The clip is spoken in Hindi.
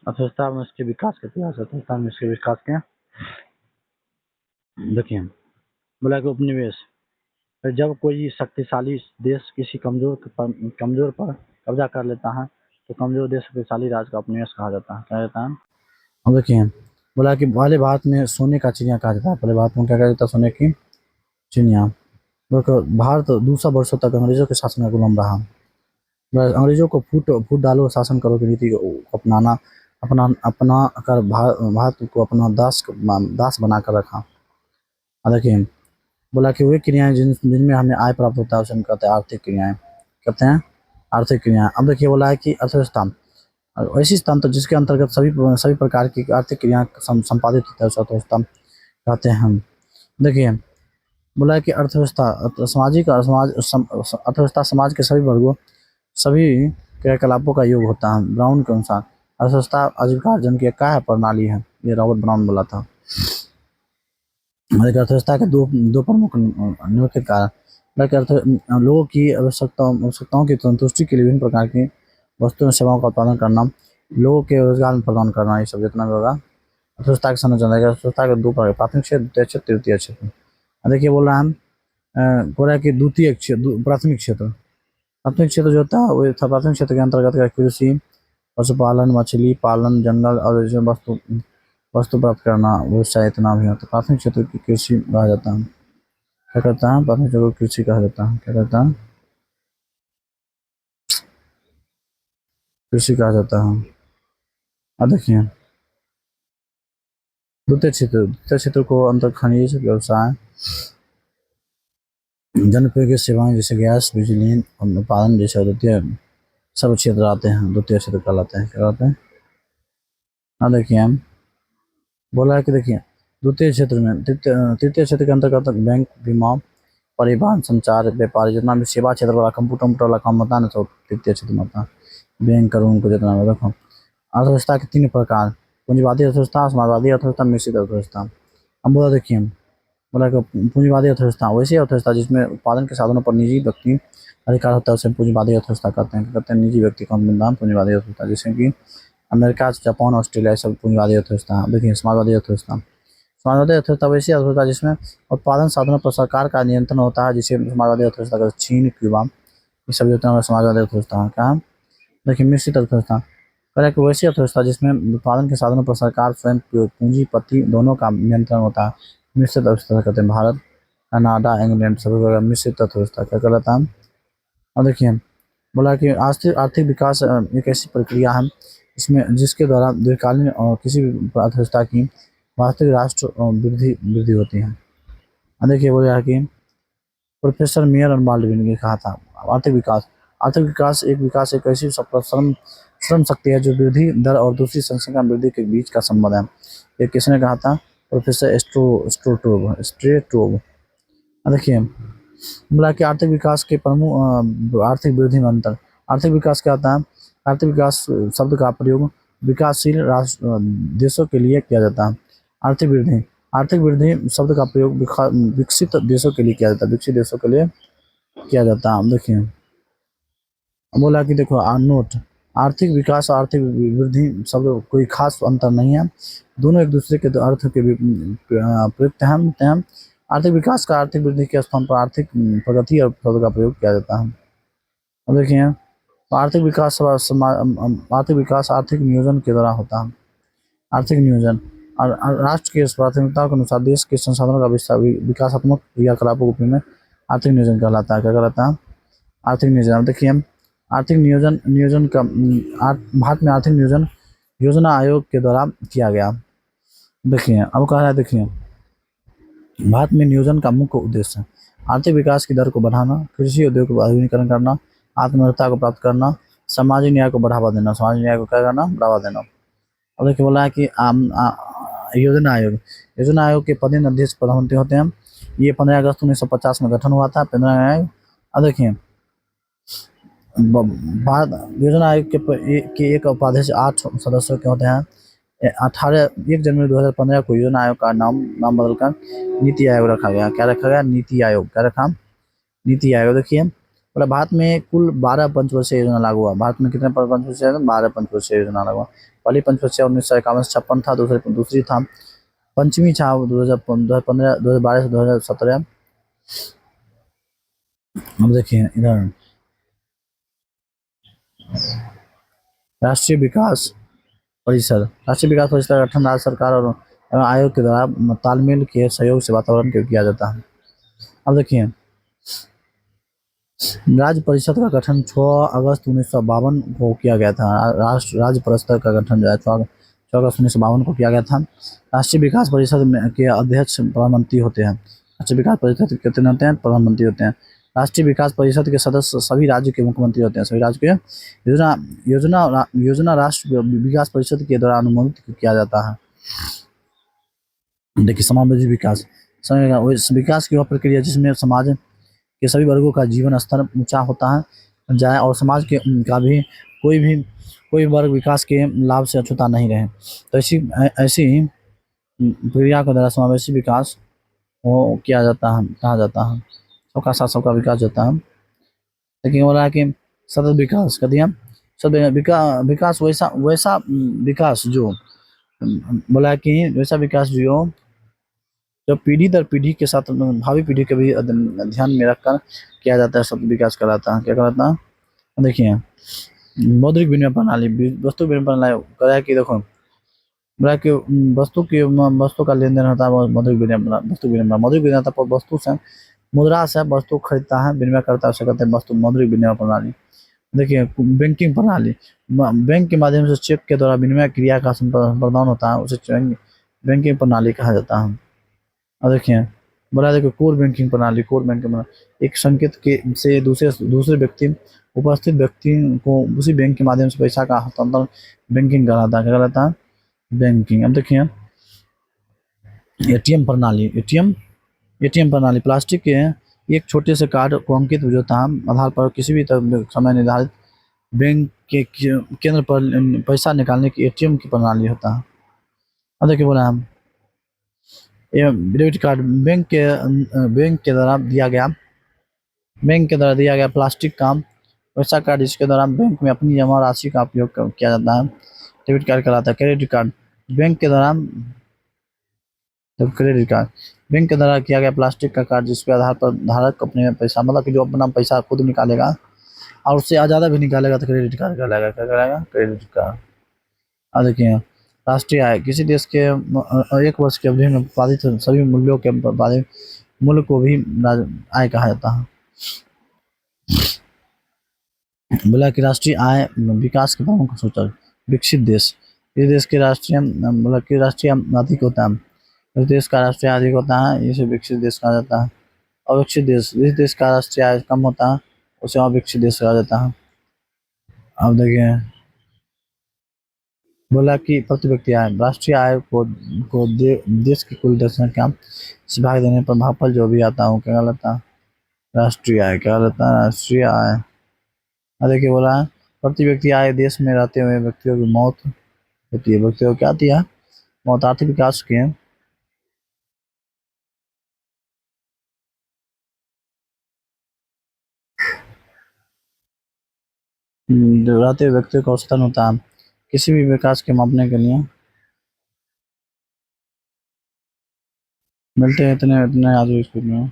अर्थव्यवस्था में इसके विकास के इतिहास, अर्थव्यवस्था में इसके विकास के देखिए, बोला कि उपनिवेश, जब कोई शक्तिशाली देश किसी कमजोर पर कब्जा कर लेता है तो कमजोर देश शक्तिशाली राज्य का उपनिवेश कहा जाता है। क्या कहता है? अब देखिए, बोला कि पहले भारत में सोने का चिड़िया कहा जाता है। पहले भारत में क्या कहा जाता है? सोने की चिड़िया। भारत 200 वर्षों तक अंग्रेजों के शासन का गुलाम रहा। अंग्रेजों को फूट डालो शासन करो की नीति को अपनाना अपना कर भारत को अपना दास बनाकर रखा। देखिए, बोला कि वे क्रियाएं जिनमें हमें आय प्राप्त होता है उसे हम कहते हैं आर्थिक क्रियाएं। कहते हैं आर्थिक क्रियाएं। अब देखिए, बोला है कि अर्थव्यवस्था ऐसी तंत्र जिसके अंतर्गत सभी प्रकार की आर्थिक क्रियाएं संपादित होता है उसे अर्थव्यवस्था कहते हैं हम। देखिए, बोला है कि अर्थव्यवस्था समाज के सभी वर्गों सभी क्रियाकलापों का योग होता है। ब्राउन के अनुसार अर्थव्यवस्था आजीविका अर्जन की एक कार्य प्रणाली है। ये रॉबर्ट ब्राउन बोला था। अर्थव्यवस्था के दो प्रमुख निम्नलिखित कारण लोगों की आवश्यकताओं की संतुष्टि के लिए विभिन्न प्रकार की वस्तुओं और सेवाओं का उत्पादन करना, लोगों के रोजगार में प्रदान करना, ये सब जितना भी होगा अर्थव्यवस्था की संरचना है। अर्थव्यवस्था के दो प्रकार, प्राथमिक क्षेत्र, द्वितीय क्षेत्र, तृतीय क्षेत्र। देखिए, बोल रहा है बोल रहा है कि द्वितीय क्षेत्र, प्राथमिक क्षेत्र। प्राथमिक क्षेत्र जो होता है वो प्राथमिक क्षेत्र के अंतर्गत कृषि, पशुपालन, मछली पालन, जंगल और वस्तु प्राप्त करना, व्यवसाय इतना भी होता है। प्राथमिक क्षेत्र की कृषि कहा जाता है। क्या करता है? प्राथमिक क्षेत्र को कृषि कहा जाता है। क्या करता है? कृषि कहा जाता है। अब देखिए, द्वितीय क्षेत्र को अंतर खनिज व्यवसाय, जनोपयोगी सेवाएं जैसे गैस, बिजली उत्पादन जैसे द्वितीय सब क्षेत्र आते हैं, द्वितीय क्षेत्र कहलाते हैं। क्या कहते हैं? हाँ, देखिए, बोला है कि देखिए, द्वितीय क्षेत्र में तृतीय क्षेत्र के अंतर्गत बैंक, बीमा, परिवहन, संचार, व्यापार, जितना भी सेवा क्षेत्र वाला कंप्यूटर वाला काम होता है ना, सब तृतीय क्षेत्र में होता है। बैंक करो उनको जितना भी देखो। अर्थव्यवस्था के 3 प्रकार, पूंजीवादी अर्थव्यवस्था, समाजवादी अर्थव्यवस्था, मिश्रित अर्थव्यवस्था। अब बोला देखिए, बोला कि पूंजीवादी अर्थव्यवस्था वैसी अर्थव्यवस्था जिसमें उत्पादन के साधनों पर निजी व्यक्ति अधिकार होता है उसे पूंजीवादी अर्थव्यवस्था कहते हैं। कहते हैं निजी व्यक्ति का नाम पूंजीवादी अर्थव्यवस्था, जैसे कि अमेरिका, जापान, ऑस्ट्रेलिया सब पूंजीवादी अर्थव्यवस्था। देखिए, समाजवादी अर्थव्यवस्था, समाजवादी अर्थव्यवस्था वैसी अर्थव्यवस्था जिसमें उत्पादन साधनों पर सरकार का नियंत्रण होता है, जिसे समाजवादी अर्थव्यवस्था का चीन, क्यूबा, ये सब जो है समाजवादी अर्थव्यवस्था है। क्या? देखिए, मिश्रित अर्थव्यवस्था कह कि वैसी अर्थव्यवस्था जिसमें उत्पादन के साधनों पर सरकार, स्वयं पूंजीपति दोनों का नियंत्रण होता है, मिश्रित अर्थव्यवस्था कहते हैं। भारत, कनाडा, इंग्लैंड सभी जगह मिश्रित अर्थव्यवस्था क्या कहलाता है। और देखिए, बोला कि आर्थिक विकास एक ऐसी प्रक्रिया है इसमें जिसके द्वारा दीर्घकालीन और किसी भी अर्थव्यवस्था की वास्तविक राष्ट्र वृद्धि होती है। देखिए, बोला है कि प्रोफेसर मेयर और बाल्डविन ने कहा था आर्थिक विकास एक ऐसी श्रम शक्ति है जो वृद्धि दर और दूसरी संख्या वृद्धि के बीच का संबंध है। ये किसने कहा था? प्रोफेसर स्ट्रेटोव। देखिए, बोला कि आर्थिक विकास के प्रमुख आर्थिक वृद्धि में अंतर। आर्थिक विकास क्या होता है? आर्थिक विकास शब्द का प्रयोग विकासशील राष्ट्र देशों के लिए किया जाता है। आर्थिक वृद्धि शब्द का प्रयोग विकसित देशों के लिए किया जाता है, विकसित देशों के लिए किया जाता है। देखिए, बोला कि देखो नोट, आर्थिक विकास और आर्थिक वृद्धि शब्द कोई खास अंतर नहीं है, दोनों एक दूसरे के अर्थ के प्रयुक्त हैं। आर्थिक विकास का आर्थिक वृद्धि के स्थान पर आर्थिक प्रगति और शब्द का प्रयोग किया जाता है। अब देखिए, आर्थिक विकास आर्थिक नियोजन के द्वारा होता है। आर्थिक नियोजन और राष्ट्र की प्राथमिकताओं के अनुसार देश के संसाधनों का विकासात्मक क्रियाकलापों के रूप में आर्थिक नियोजन कहलाता है। क्या कहलाता है? आर्थिक नियोजन। देखिए, आर्थिक नियोजन का भारत में आर्थिक नियोजन योजना आयोग के द्वारा किया गया। देखिए, अब कह रहा है, देखिए, भारत में नियोजन का मुख्य उद्देश्य है आर्थिक विकास की दर को बढ़ाना, कृषि उद्योग को आधुनिकीकरण करना, आत्मनिर्भरता को प्राप्त करना, सामाजिक न्याय को बढ़ावा देना। सामाजिक न्याय को क्या करना? बढ़ावा देना। अब देखिए, बोला है कि योजना आयोग के पदेन अध्यक्ष प्रधानमंत्री होते हैं। ये 15 अगस्त 1950 में गठन हुआ था 15 आयोग। अब देखिए, भारत योजना आयोग के एक उपाध्यक्ष 8 सदस्यों के होते हैं। 1 जनवरी 2015 को योजना आयोग का नाम बदलकर नीति आयोग रखा गया। क्या रखा गया? नीति आयोग। क्या रखा? नीति आयोग। देखिए, बोला भारत में कुल 12 पंचवर्षीय योजना लागू हुआ। भारत में कितने पंचवर्षीय, 12 पंचवर्षीय योजना लागू हुआ। पहली पंचवर्षीय 1951 से 56 था, दूसरी था पंचमी था 2015 2012 से 2017। अब देखिए इधर राष्ट्रीय विकास परिषद, राष्ट्रीय विकास परिषद का गठन राज्य सरकार और एवं आयोग के द्वारा तालमेल के सहयोग से वातावरण के किया जाता है। अब देखिए राज्य परिषद का गठन 6 अगस्त 1952 को किया गया था। राज्य परिषद का गठन जो है 6 अगस्त 1952 को किया गया था। राष्ट्रीय विकास परिषद के अध्यक्ष प्रधानमंत्री होते हैं। राष्ट्रीय विकास परिषद के कितने होते हैं, प्रधानमंत्री होते हैं। राष्ट्रीय विकास परिषद के सदस्य सभी राज्य के मुख्यमंत्री होते हैं। सभी राज्य के योजना योजना योजना राष्ट्रीय विकास परिषद के द्वारा अनुमोदित किया जाता है। देखिए समावेशी विकास, विकास की वह प्रक्रिया जिसमें समाज के सभी वर्गों का जीवन स्तर ऊंचा होता है जाए और समाज के का भी कोई वर्ग विकास के लाभ से अछूता नहीं रहे। तो ऐसी प्रक्रिया के द्वारा समावेशी विकास वो किया जाता है, कहा जाता है। सबका साथ सबका विकास होता है। लेकिन बोला है कि सतत विकास कर दिया, सतत विकास वैसा विकास जो बोला है कि वैसा विकास जो पीढ़ी दर पीढ़ी के साथ भावी पीढ़ी के भी ध्यान में रखकर किया जाता है, सब विकास कराता है। क्या कराता है, देखिए मौद्रिक विनिमय प्रणाली, वस्तु विनिमय प्रणाली करा है कि देखो बोला कि वस्तु का लेन देन होता है मौद्रिक विनिमय, मौद्रिक विनिमय पर वस्तु से मुद्रा से वस्तु खरीदता है, विनिमय करता है, उसे कहते हैं वस्तु मौद्रिक विनिमय प्रणाली। देखिए बैंकिंग प्रणाली, बैंक के माध्यम से चेक के द्वारा विनिमय क्रिया का प्रदान होता है, उसे बैंकिंग प्रणाली कहा जाता है। और देखिए बोला देखो कोर बैंकिंग प्रणाली, एक संकेत के से दूसरे व्यक्ति उपस्थित व्यक्ति को उसी बैंक के माध्यम से पैसा का हस्तांतरण बैंकिंग कहलाता है। क्या कहलाता है, बैंकिंग। अब देखिए एटीएम प्रणाली, एटीएम प्रणाली प्लास्टिक के एक छोटे से कार्ड को अंकित होता है आधार पर किसी भी समय निर्धारित बैंक के केंद्र पर पैसा निकालने की एटीएम की प्रणाली होता है। अब देखिए बोला हम डेबिट कार्ड बैंक के द्वारा दिया गया प्लास्टिक का वैसा कार्ड जिसके द्वारा बैंक में अपनी जमा राशि का उपयोग किया जाता है, डेबिट कार्ड कहलाता है। क्रेडिट कार्ड बैंक के द्वारा किया गया प्लास्टिक का कार्ड जिसके आधार पर धारक अपने पैसा मतलब कि जो अपना पैसा खुद निकालेगा और उससे ज़्यादा भी निकालेगा तो क्रेडिट कार्ड कहलाएगा। क्या कहलाएगा, क्रेडिट कार्ड। अब देखिए राष्ट्रीय आय, किसी देश के एक वर्ष की अवधि में उत्पादित सभी मूल्यों के मूल्य को भी आय कहा जाता है। बोला कि राष्ट्रीय आय विकास के प्रमुख सूचक, विकसित देश, इस देश के राष्ट्रीय मतलब कि राष्ट्रीय अधिक होता है, इस देश का राष्ट्रीय अधिक होता है, इसे विकसित देश कहा जाता है। अविकसित देश, जिस देश का राष्ट्रीय आय कम होता है उसे अविकसित देश कहा जाता है। अब देखिए बोला कि प्रति व्यक्ति आय, राष्ट्रीय आय को देश की कुल जनसंख्या से भाग देने पर भागफल जो भी आता है क्या कहलाता है, राष्ट्रीय आय। क्या कहलाता है, राष्ट्रीय आय। देखिए बोला है प्रति व्यक्ति आय देश में रहते हुए व्यक्तियों की मौत होती है, व्यक्तियों को क्या आती है, मौत। आर्थिक विकास के रहते हुए व्यक्तियों का औसतन होता है किसी भी विकास के मापने के लिए। मिलते हैं इतने इतने आज स्कूल में।